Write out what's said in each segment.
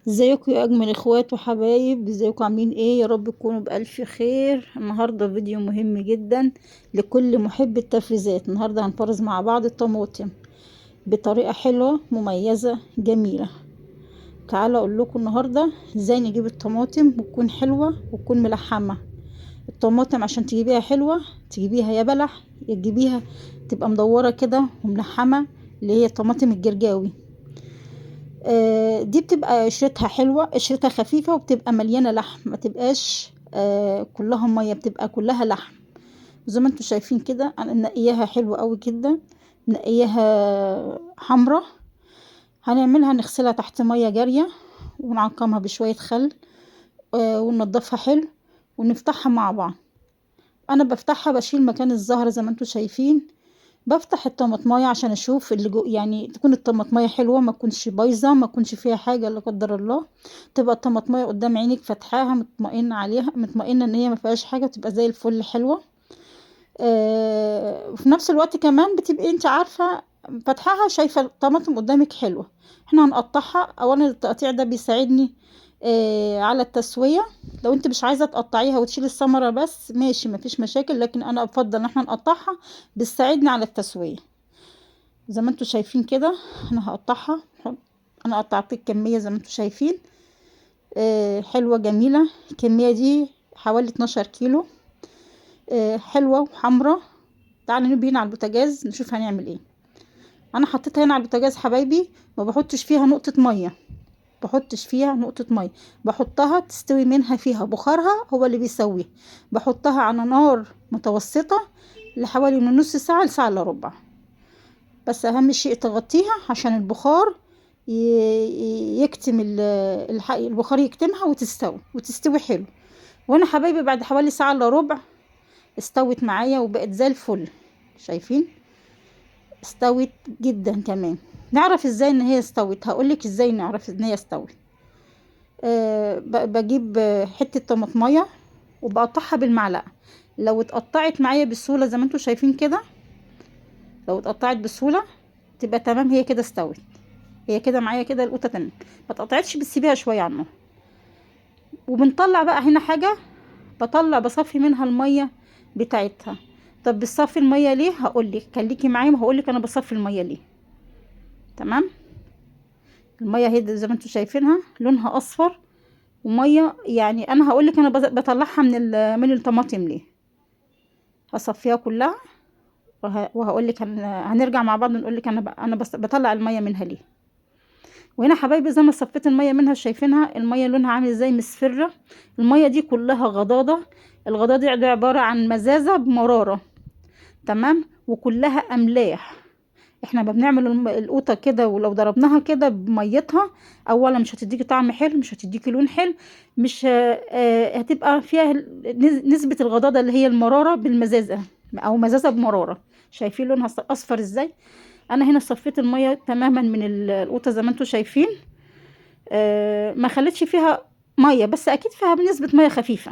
ازيكم يا اجمل اخوات وحبايب، ازيكم عاملين ايه؟ يا رب تكونوا بالف خير. النهارده فيديو مهم جدا لكل محب التفريزات. النهارده هنفرز مع بعض الطماطم بطريقه حلوه مميزه جميله. تعالوا اقول لكم النهارده ازاي نجيب الطماطم وتكون حلوه وتكون ملحمه. الطماطم عشان تجيبيها حلوه تجيبيها يا بلح يا تجيبيها تبقى مدوره كده وملحمه، اللي هي الطماطم الجرجاوي. دي بتبقى قشرتها حلوة، قشرتها خفيفة، وبتبقى مليانة لحم، ما تبقاش كلها مية، بتبقى كلها لحم. زي ما انتوا شايفين كده انا منقياها حلوة قوي كده، منقياها حمرة. هنعملها نغسلها تحت مية جارية ونعقمها بشوية خل، وننضفها حلو ونفتحها مع بعض. انا بفتحها بشيل مكان الزهرة زي ما انتوا شايفين. بفتح الطماطمايه عشان اشوف اللي جو، يعني تكون الطماطمايه حلوه، ما تكونش بايظه، ما تكونش فيها حاجه لا قدر الله. تبقى الطماطمايه قدام عينك فتحاها مطمئنه عليها، مطمئنه ان هي ما فيهاش حاجه، تبقى زي الفل حلوه. وفي نفس الوقت كمان بتبقي انت عارفه فتحها شايفه الطماطم قدامك حلوه. احنا هنقطعها. اولا التقطيع ده بيساعدني على التسويه. لو انت مش عايزه تقطعيها وتشيلي الثمره بس ماشي، مفيش مشاكل، لكن انا افضل ان احنا نقطعها، بتساعدني على التسويه. زي ما انتوا شايفين كده انا هقطعها. انا قطعت الكميه زي ما انتوا شايفين. حلوه جميله. الكميه دي حوالي 12 كيلو. حلوه وحمرة. تعالوا نبي هنا على البوتاجاز نشوف هنعمل ايه. انا حطيتها هنا على البوتاجاز حبايبي، ما بحطش فيها نقطه ميه، بحطش فيها نقطه ميه، بحطها تستوي منها، فيها بخارها هو اللي بيسويها. بحطها على نار متوسطه لحوالي من نص ساعه لساعه الا ربع. بس اهم شيء تغطيها عشان البخار يكتم البخار يكتمها وتستوي حلو. وانا حبايبي بعد حوالي ساعة الا ربع استوت معايا وبقت زي الفل. شايفين؟ استوت جدا كمان. نعرف ازاي ان هي استوت؟ هقولك ازاي نعرف ان هي استوت. بجيب حتة طماطمية وبقطعها بالمعلقة. لو اتقطعت معايا بسهولة زي ما انتوا شايفين كده، لو اتقطعت بسهولة تبقى تمام، هي كده استوت. هي كده معايا كده القوطه تمام، ما تقطعتش، بتسيبيها شويه على النار. وبنطلع بقى هنا حاجه، بصفي منها الميه بتاعتها. طب بتصفي الميه ليه؟ هقولك، خليكي معايا وهقولك انا بصفي الميه ليه. تمام. الميه اهي زي ما انتوا شايفينها لونها اصفر وميه، يعني انا هقولك انا بطلعها من الطماطم ليه. هصفيها كلها وهقولك هنرجع مع بعض نقولك انا بس بطلع الميه منها ليه. وهنا حبايبي زي ما صفيت الميه منها، شايفينها الميه لونها عامل ازاي؟ مصفرة. الميه دي كلها غضاضة. الغضاضة دي عبارة عن مزازة بمرارة. تمام. وكلها املاح. احنا بنعمل القوطة كده، ولو ضربناها كده بميتها، اولا مش هتديكي طعم حلو، مش هتديكي لون حلو، مش هتبقى فيها نسبة الغضاضة اللي هي المرارة بالمزازة، او مزازة بمرارة. شايفين لونها اصفر ازاي؟ انا هنا صفيت المية تماما من القوطة زي ما انتوا شايفين. ما خليتش فيها ميه، بس اكيد فيها بنسبه ميه خفيفه.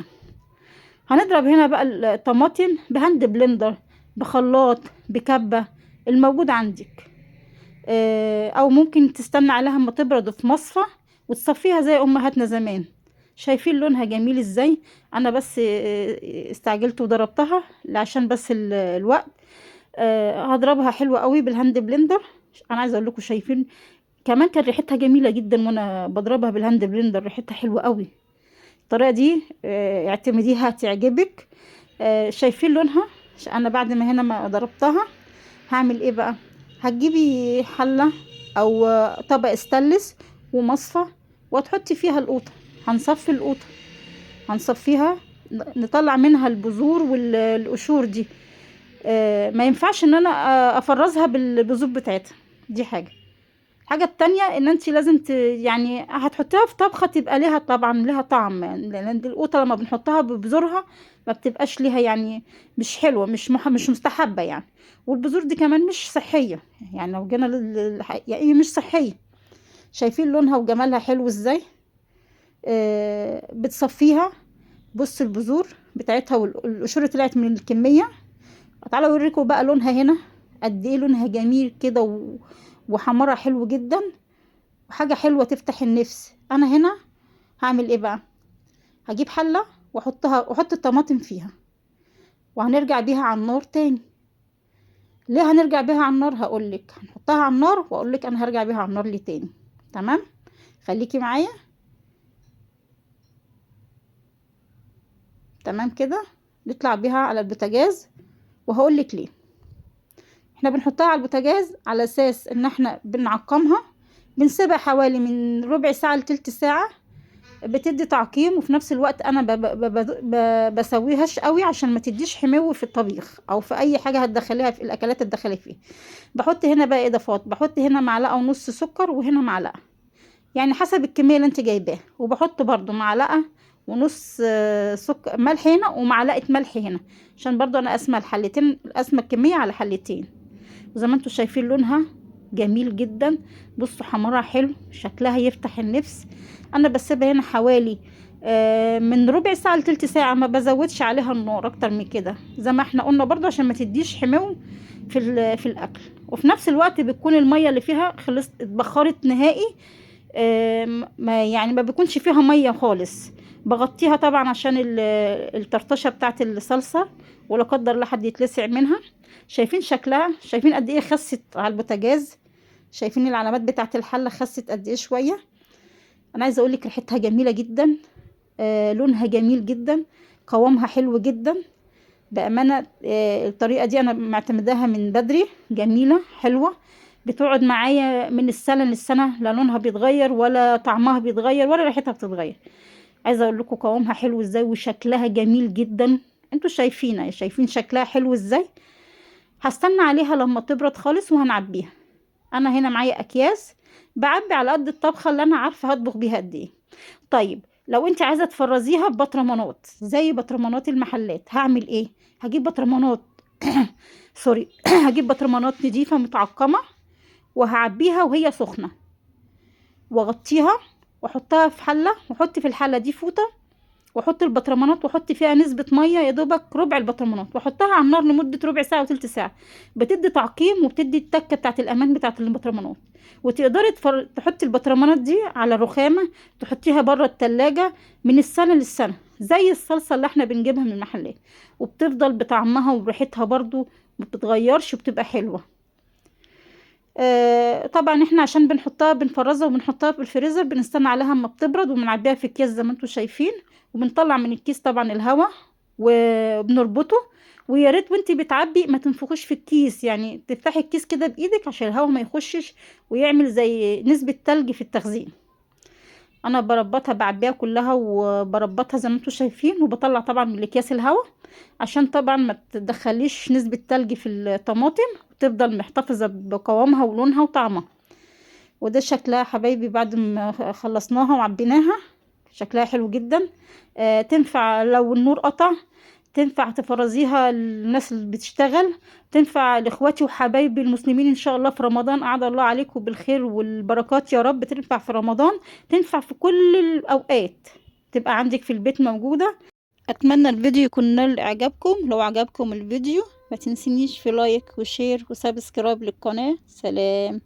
هنضرب هنا بقى الطماطم بهاند بلندر، بخلاط، بكبه، الموجود عندك. او ممكن تستنى عليها اما تبرد في مصفى وتصفيها زي امهاتنا زمان. شايفين لونها جميل ازاي؟ انا بس استعجلت وضربتها عشان بس الوقت. هضربها حلوة قوي بالهاند بلندر. انا عايزه اقول لكم، شايفين كمان كان ريحتها جميله جدا وانا بضربها بالهاند بلندر، ريحتها حلوه قوي. الطريقه دي اعتمديها هتعجبك. شايفين لونها؟ انا بعد ما هنا ما ضربتها هعمل ايه بقى؟ هتجيبي حله او طبق استانلس ومصفى وتحطي فيها القوطه. هنصفي القوطه، هنصفيها، نطلع منها البذور والقشور دي. ما ينفعش ان انا افرزها بالبذور بتاعتها. دي الحاجة التانية ان انت لازم يعني هتحطيها في طبخة تبقى ليها طبعا ليها طعم، لان دي القوطة لما بنحطها ببذورها ما بتبقاش ليها يعني، مش حلوة، مش مستحبة يعني. والبذور دي كمان مش صحية، يعني لو جينا يعني مش صحية. شايفين لونها وجمالها حلو ازاي؟ بتصفيها. بص البذور بتاعتها والقشور طلعت من الكمية. تعالوا اوريكم بقى لونها هنا قد ايه، لونها جميل كده وحمرها حلو جدا. وحاجة حلوة تفتح النفس. انا هنا هعمل ايه بقى؟ هجيب حلة واحط الطماطم فيها، وهنرجع بيها على النار تاني. ليه هنرجع بيها على النار؟ هقولك هنحطها على النار واقولك انا هرجع بيها على النار ليه تاني. تمام، خليكي معايا. تمام كده، نطلع بيها على البوتاجاز وهقولك ليه. احنا بنحطها على البوتاجاز على اساس ان احنا بنعقمها، بنسيبها حوالي من ربع ساعة لتلت ساعة، بتدي تعقيم. وفي نفس الوقت انا بسويهاش قوي عشان ما تديش حمو في الطبيخ او في اي حاجة هتدخليها في الاكلات الداخلية فيها. بحط هنا بقى اضافات، بحط هنا معلقة ونص سكر وهنا معلقة، يعني حسب الكمية اللي انت جايباها. وبحط برضو معلقة ونص سكر ملح هنا ومعلقة ملح هنا، عشان برضو انا قاسمة الحلتين، قاسمة الكمية على حلتين. وزي ما انتم شايفين لونها جميل جدا. بصوا حمرها حلو، شكلها يفتح النفس. انا بسيبها هنا حوالي من ربع ساعة لتلت ساعة، ما بزودش عليها النار اكتر من كده زي ما احنا قلنا برضو عشان ما تديش حمو في الاكل. وفي نفس الوقت بتكون المية اللي فيها خلصت اتبخرت نهائي، ما بيكونش فيها مية خالص. بغطيها طبعا عشان الطرطشة بتاعت الصلصة، ولا قدر الله حد يتلسع منها. شايفين شكلها؟ شايفين قد ايه خست على البوتاجاز؟ شايفين العلامات بتاعت الحلة خست قد ايه شوية؟ انا عايزه اقولك ريحتها جميلة جدا، لونها جميل جدا، قوامها حلو جدا بأمانة. الطريقة دي انا معتمداها من بدري، جميلة حلوة، بتقعد معايا من السنة للسنة، لا لونها بيتغير ولا طعمها بيتغير ولا ريحتها بتتغير. عايزة اقول لكم قوامها حلو ازاي وشكلها جميل جدا. انتوا شايفين شكلها حلو ازاي. هستنى عليها لما تبرد خالص وهنعبيها. انا هنا معايا اكياس، بعبي على قد الطبخة اللي انا عارفة هطبخ بيها قد ايه. طيب لو انت عايزة تفرزيها ببطرمانات زي بطرمانات المحلات، هعمل ايه؟ هجيب بطرمانات سوري هجيب بطرمانات نضيفة متعقمة، وهعبيها وهي سخنة، واغطيها واحطها في حلة، واحط في الحلة دي فوطة، واحط البطرمانات واحط فيها نسبة مية يا دوبك ربع البطرمانات، واحطها على النار لمدة ربع ساعة وتلت ساعة. بتدي تعقيم وبتدي التكة بتاعت الامان بتاعت البطرمانات. وتقدري تحطي البطرمانات دي على رخامة، تحطيها بره التلاجة من السنة للسنة زي الصلصة اللي احنا بنجيبها من المحلات، وبتفضل بطعمها وريحتها برضو ما بتتغيرش وبتبقى حلوة. طبعا احنا عشان بنفرزها وبنحطها في الفريزر، بنستنى عليها اما بتبرد وبنعبيها في اكياس زي ما انتم شايفين، وبنطلع من الكيس طبعا الهواء وبنربطه. ويا ريت وانتي بتعبي ما تنفخوش في الكيس، يعني تفتحي الكيس كده بايدك عشان الهواء ما يخشش ويعمل زي نسبة تلج في التخزين. انا بربطها بعبيها كلها وبربطها زي ما انتم شايفين، وبطلع طبعا من الاكياس الهواء عشان طبعا ما تدخليش نسبة تلج في الطماطم، وتفضل محتفظة بقوامها ولونها وطعمها. وده شكلها حبايبي بعد ما خلصناها وعبيناها، شكلها حلو جدا. تنفع لو النور قطع، تنفع تفرزيها للناس اللي بتشتغل، تنفع لاخواتي وحبايبي المسلمين ان شاء الله في رمضان. اعاد الله عليكم بالخير والبركات يا رب. تنفع في رمضان، تنفع في كل الاوقات، تبقى عندك في البيت موجودة. اتمنى الفيديو يكون نال اعجابكم. لو عجبكم الفيديو ما تنسينيش في لايك وشير وسبسكرايب للقناة. سلام.